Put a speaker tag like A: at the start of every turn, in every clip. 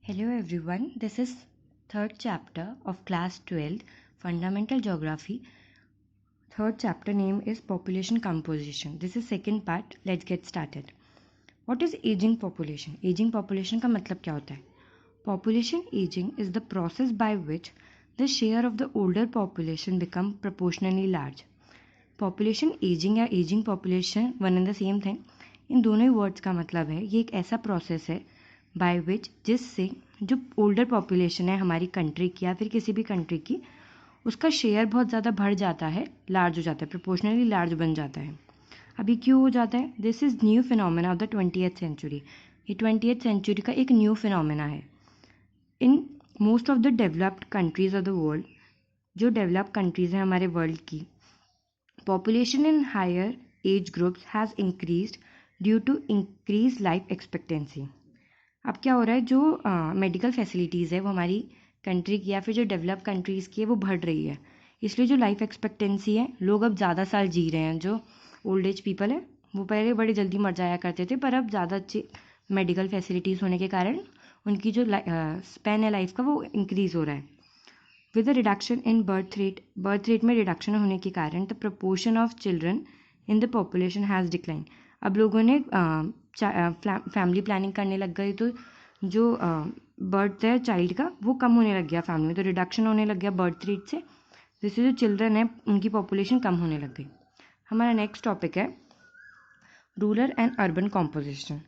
A: Hello everyone, this is third chapter of class 12 Fundamental Geography. Third chapter name is Population Composition. This is second part. Let's get started. What is aging population? Aging population का मतलब क्या होता है? Population aging is the process by which the share of the older population become proportionally large. Population aging या aging population one and the same thing. इन दोनों ही words का मतलब है ये एक ऐसा प्रोसेस है बाय विच जिससे जो ओल्डर पॉपुलेशन है हमारी कंट्री की या फिर किसी भी कंट्री की उसका शेयर बहुत ज़्यादा बढ़ जाता है, लार्ज हो जाता है, प्रोपोर्शनली लार्ज बन जाता है. अभी क्यों हो जाता है? This is new phenomena of the 20th century. ये 20th सेंचुरी का एक न्यू फिनोमेना है. In most of the developed countries of the world, जो डेवलप्ड कंट्रीज़ हैं हमारे वर्ल्ड की, population in higher age groups has increased due to increased life expectancy. अब क्या हो रहा है, जो मेडिकल फैसिलिटीज़ है वो हमारी कंट्री की या फिर जो डेवलप कंट्रीज़ की है वो बढ़ रही है, इसलिए जो लाइफ एक्सपेक्टेंसी है लोग अब ज़्यादा साल जी रहे हैं. जो ओल्ड एज पीपल है वो पहले बड़ी जल्दी मर जाया करते थे, पर अब ज़्यादा अच्छी मेडिकल फैसिलिटीज़ होने के कारण उनकी जो स्पैन है लाइफ का वो इंक्रीज़ हो रहा है. With the reduction in birth rate में रिडक्शन होने के कारण the proportion of children in the population has decline. अब लोगों ने फैमिली प्लानिंग करने लग गए, तो जो बर्थ है चाइल्ड का वो कम होने लग गया फैमिली में, तो रिडक्शन होने लग गया बर्थ रेट से, जिससे जो चिल्ड्रन है उनकी पॉपुलेशन कम होने लग गई. हमारा नेक्स्ट टॉपिक है rural and urban composition.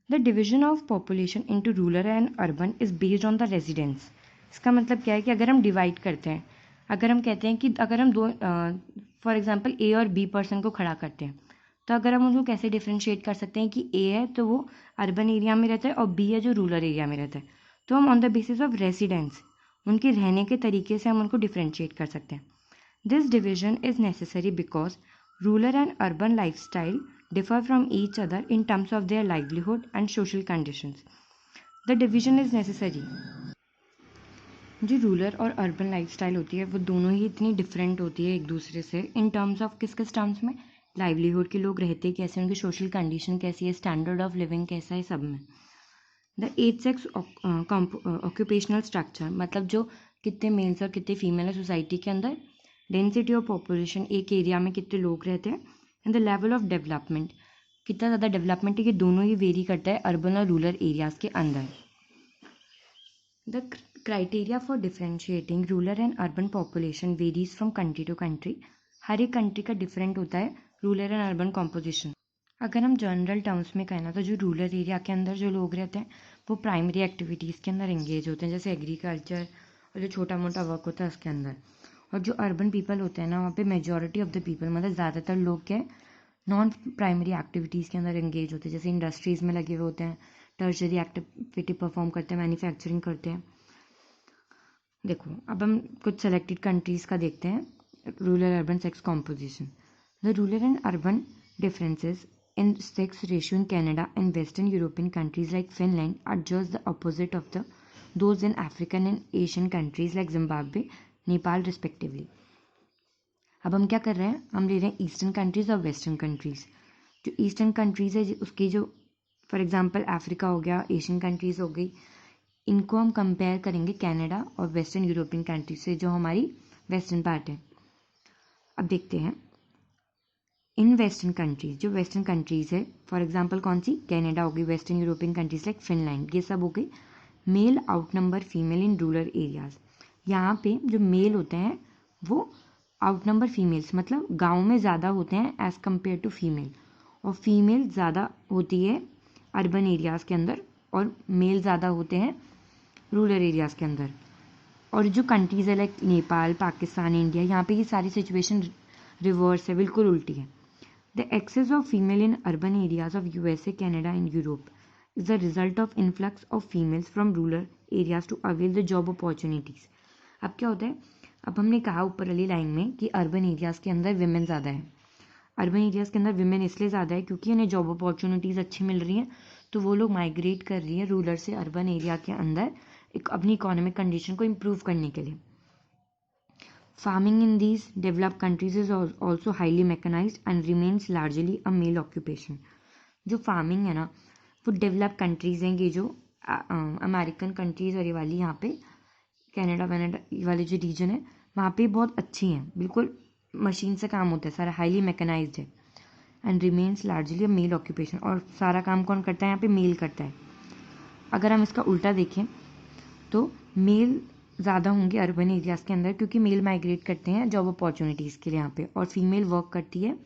A: The division of population into rural and urban is based on the residence. इसका मतलब क्या है कि अगर हम डिवाइड करते हैं, अगर हम कहते हैं कि अगर हम दो फॉर एग्जांपल ए और बी पर्सन को खड़ा करते हैं, तो अगर हम उनको कैसे डिफ्रेंशिएट कर सकते हैं कि ए है तो वो अर्बन एरिया में रहता है और बी है जो रूरल एरिया में रहता है, तो हम on the basis of residence, उनके रहने के तरीके से हम उनको डिफ्रेंशिएट कर सकते हैं. This division is necessary because rural and urban life style differ from each other in terms of their livelihood and social conditions. The division is necessary. जो रूरल और अर्बन लाइफस्टाइल होती है वो दोनों ही इतनी डिफरेंट होती है एक दूसरे से, इन टर्म्स ऑफ किस किस टर्म्स में, लाइवलीहुड के लोग रहते कैसे, उनकी सोशल कंडीशन कैसी है, स्टैंडर्ड ऑफ लिविंग कैसा है, सब में. The age sex occupational structure, मतलब जो कितने मेल्स और कितने फीमेल है सोसाइटी के अंदर, डेंसिटी ऑफ पॉपुलेशन, एक एरिया में कितने लोग रहते हैं, and the level of development, कितना ज़्यादा डेवलपमेंट है, ये दोनों ही वेरी करता है अर्बन और रूरल एरियाज़ के अंदर. The criteria for differentiating rural and urban population varies from country to country. हर एक कंट्री का डिफरेंट होता है रूरल एंड अर्बन कॉम्पोजिशन. अगर हम जनरल टर्म्स में कहना तो जो रूरल एरिया के अंदर जो लोग रहते हैं वो प्राइमरी एक्टिविटीज़ के अंदर एंगेज होते हैं, जैसे एग्रीकल्चर और जो छोटा मोटा वर्क होता है उसके अंदर. और जो अर्बन पीपल होते हैं ना, वहाँ पे मेजॉरिटी ऑफ द पीपल, मतलब ज़्यादातर लोग क्या नॉन प्राइमरी एक्टिविटीज़ के अंदर एंगेज होते हैं, जैसे इंडस्ट्रीज़ में लगे हुए होते हैं, टर्शरी एक्टिविटी परफॉर्म करते हैं, मैन्युफैक्चरिंग करते हैं. देखो अब हम कुछ सेलेक्टेड कंट्रीज़ का देखते हैं rural urban sex composition. The rural and urban differences in sex ratio in Canada and Western European countries like Finland are just the opposite of those in African and Asian countries like Zimbabwe, Nepal respectively. अब हम क्या कर रहे हैं, हम ले रहे हैं ईस्टर्न कंट्रीज़ और वेस्टर्न कंट्रीज़. जो ईस्टर्न कंट्रीज़ है उसकी जो फॉर एग्जांपल अफ्रीका हो गया, एशियन कंट्रीज़ हो गई, इनको हम कंपेयर करेंगे कनाडा और वेस्टर्न यूरोपियन कंट्रीज से जो हमारी वेस्टर्न पार्ट है. अब देखते हैं इन वेस्टर्न कंट्रीज, जो वेस्टर्न कंट्रीज़ है फॉर एग्जांपल कौन सी, कनाडा हो गई, western European countries like Finland, ये सब हो गई. Male out number female in rural areas. यहाँ पे जो मेल होते हैं वो आउट नंबर फीमेल्स, मतलब गाँव में ज़्यादा होते हैं एज़ कम्पेयर टू फीमेल, और फीमेल ज़्यादा होती है अर्बन एरियाज़ के अंदर और मेल ज़्यादा होते हैं रूरल एरियाज़ के अंदर. और जो कंट्रीज़ है लाइक नेपाल, पाकिस्तान, इंडिया, यहाँ पे ये सारी सिचुएशन रिवर्स है, बिल्कुल उल्टी है. The excess of female in urban areas of USA, Canada and Europe is the result of influx of females from rural areas to avail the job opportunities. अब क्या होता है, अब हमने कहा ऊपर वाली लाइन में कि अर्बन एरियाज़ के अंदर विमेन ज़्यादा है. अर्बन एरियाज़ के अंदर विमेन इसलिए ज़्यादा है क्योंकि उन्हें जॉब अपॉर्चुनिटीज़ अच्छी मिल रही हैं, तो वो लोग माइग्रेट कर रही है रूरल से अर्बन एरिया के अंदर एक अपनी इकोनॉमिक कंडीशन को इम्प्रूव करने के लिए. Farming in these developed countries is also highly mechanised and remains largely a male occupation. जो फार्मिंग है ना वो डेवलप कंट्रीज हैं, ये जो अमेरिकन कंट्रीज़ और ये वाली यहाँ पे कनाडा वनाडा ये वाले जो रीजन है वहाँ पे बहुत अच्छी हैं, बिल्कुल मशीन से काम होता है, सारा हाईली मैकेनाइज्ड है and remains largely a male occupation. और सारा काम कौन करता है यहाँ पे? मेल करता है। अगर हम इसका उल्टा देखें तो मेल ज़्यादा होंगे अर्बन एरियाज़ के अंदर, क्योंकि मेल माइग्रेट करते हैं जॉब अपॉर्चुनिटीज़ के लिए यहाँ पे, और फीमेल वर्क करती है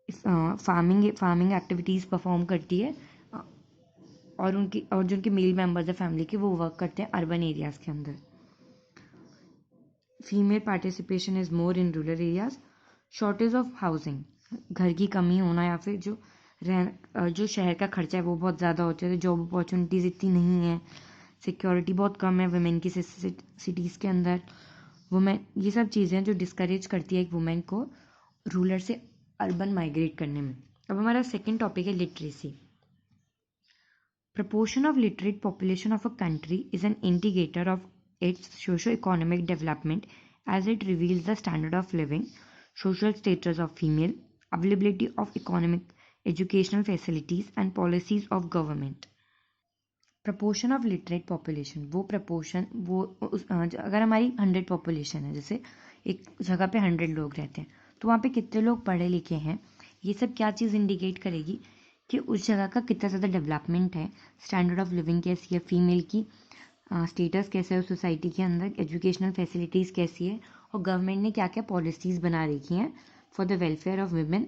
A: फार्मिंग एक्टिविटीज़ परफॉर्म करती है, और जो उनके मेल मेंबर्स है फैमिली के वो वर्क करते हैं अर्बन एरियाज़ के अंदर। Female participation is more in rural areas. Shortage of housing, घर की कमी होना या फिर जो शहर का खर्चा है वो बहुत ज़्यादा होता है, जॉब अपॉर्चुनिटीज़ इतनी नहीं है, सिक्योरिटी बहुत कम है वुमेन की सिटीज़ के अंदर। वुमेन, ये सब चीज़ें जो डिस्करेज करती है एक वुमेन को रूरल से अर्बन माइग्रेट करने में। अब हमारा सेकेंड टॉपिक है literacy. Proportion of literate population of a country is an indicator of its socio-economic development, as it reveals the standard of living, social status of female, availability of economic, educational facilities and policies of government. Proportion of literate population, वो proportion अगर हमारी 100 population है, जैसे एक जगह पे 100 लोग रहते हैं तो वहाँ पे कितने लोग पढ़े लिखे हैं, ये सब क्या चीज़ इंडिकेट करेगी कि उस जगह का कितना ज़्यादा डेवलपमेंट है, स्टैंडर्ड ऑफ लिविंग कैसी है, फीमेल की स्टेटस कैसा है उस सोसाइटी के अंदर, एजुकेशनल फैसिलिटीज़ कैसी है, और गवर्नमेंट ने क्या क्या पॉलिसीज़ बना रखी हैं for the welfare of women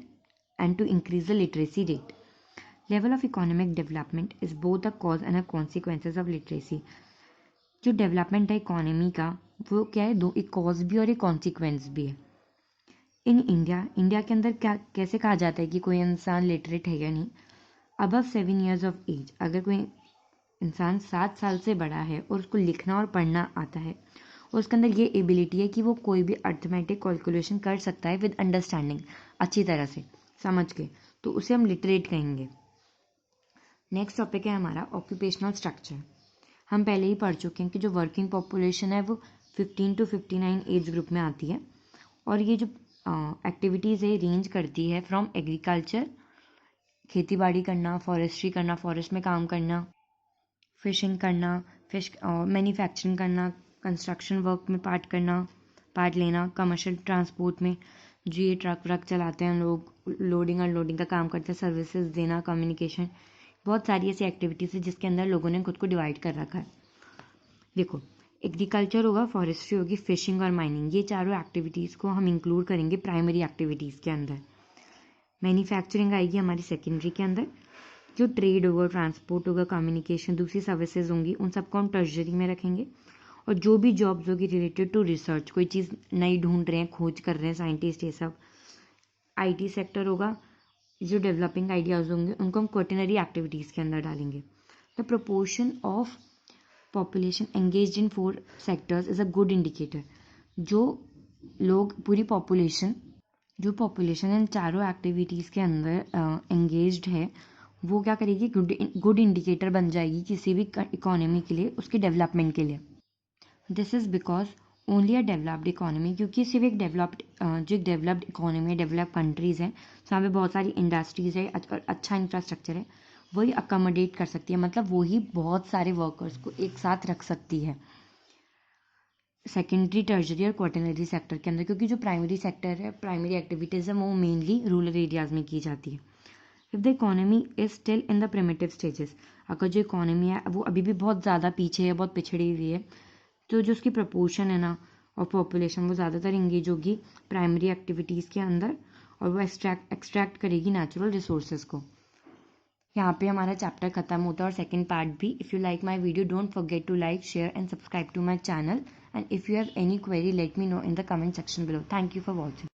A: and to increase the literacy rate. Level of economic development is both a cause and a consequences of literacy. जो डेवलपमेंट है इकोनॉमी का वो क्या है, दो, एक कॉज भी और एक कॉन्सिक्वेंस भी है। इन इंडिया के अंदर क्या कैसे कहा जाता है कि कोई इंसान लिटरेट है या नहीं? अबव 7 years ऑफ एज, अगर कोई इंसान 7 साल से बड़ा है और उसको लिखना और पढ़ना आता है और उसके अंदर ये एबिलिटी है कि वो कोई भी अर्थमेटिक कैलकुलेशन कर सकता है विद अंडरस्टैंडिंग, अच्छी तरह से समझ के, तो उसे हम लिटरेट कहेंगे। नेक्स्ट टॉपिक है हमारा ऑक्यूपेशनल स्ट्रक्चर। हम पहले ही पढ़ चुके हैं कि जो वर्किंग पॉपुलेशन है वो 15 to 59 एज ग्रुप में आती है, और ये जो एक्टिविटीज़ है रेंज करती है फ्रॉम एग्रीकल्चर, खेती बाड़ी करना, फॉरेस्ट्री करना, फॉरेस्ट में काम करना, फिशिंग करना, मैन्युफैक्चरिंग करना, कंस्ट्रक्शन वर्क में पार्ट लेना, कमर्शियल ट्रांसपोर्ट में जो ये ट्रक व्रक चलाते हैं लोग, लोडिंग अनलोडिंग का काम करते हैं, सर्विसेज देना, कम्युनिकेशन, बहुत सारी ऐसी एक्टिविटीज़ है जिसके अंदर लोगों ने खुद को डिवाइड कर रखा है। देखो, एग्रीकल्चर होगा, फॉरेस्ट्री होगी, फिशिंग और माइनिंग, ये चारों एक्टिविटीज़ को हम इंक्लूड करेंगे प्राइमरी एक्टिविटीज़ के अंदर। मैन्युफैक्चरिंग आएगी हमारी सेकेंडरी के अंदर। जो ट्रेड होगा, ट्रांसपोर्ट होगा, कम्युनिकेशन, दूसरी सर्विसेज होंगी, उन सबको हम टर्शरी में रखेंगे। और जो भी जॉब्स होगी रिलेटेड टू रिसर्च, कोई चीज़ नई ढूंढ रहे हैं, खोज कर रहे हैं साइंटिस्ट, ये सब। आईटी सेक्टर होगा, जो डेवलपिंग आइडियाज़ होंगे उनको हम क्वेटनरी एक्टिविटीज़ के अंदर डालेंगे। The proportion of population engaged in 4 sectors is a good indicator. जो लोग जो पॉपुलेशन इन चारों एक्टिविटीज़ के अंदर एंगेज्ड है वो क्या करेगी, गुड इंडिकेटर बन जाएगी किसी भी इकोनॉमी के लिए, उसके डेवलपमेंट के लिए। This is because only a developed economy, क्योंकि सिर्फ एक डेवलप्ड इकोनॉमी है, डेवलप कंट्रीज़ हैं, जहाँ पे बहुत सारी इंडस्ट्रीज़ है और अच्छा इंफ्रास्ट्रक्चर है, वही अकोमोडेट कर सकती है, मतलब वही बहुत सारे वर्कर्स को एक साथ रख सकती है सेकेंडरी, टर्शरी और क्वाटरनरी सेक्टर के अंदर, क्योंकि जो प्राइमरी सेक्टर है, प्राइमरी एक्टिविटीज़ है, वो मेनली रूरल एरियाज़ में की जाती है। If the economy is still in the primitive stages, अगर जो इकोनॉमी है वो अभी भी बहुत ज़्यादा पीछे है, बहुत पिछड़ी हुई है, तो जो उसकी प्रपोर्शन है ना और पॉपुलेशन वो ज़्यादातर इंगेज होगी प्राइमरी एक्टिविटीज़ के अंदर, और वो एक्सट्रैक्ट करेगी नेचुरल रिसोर्सेज को। यहाँ पे हमारा चैप्टर खत्म होता है और सेकंड पार्ट भी। If you like my video don't forget to like, share and subscribe to my channel, and if you have any query let me know in the comment section below. Thank you for watching.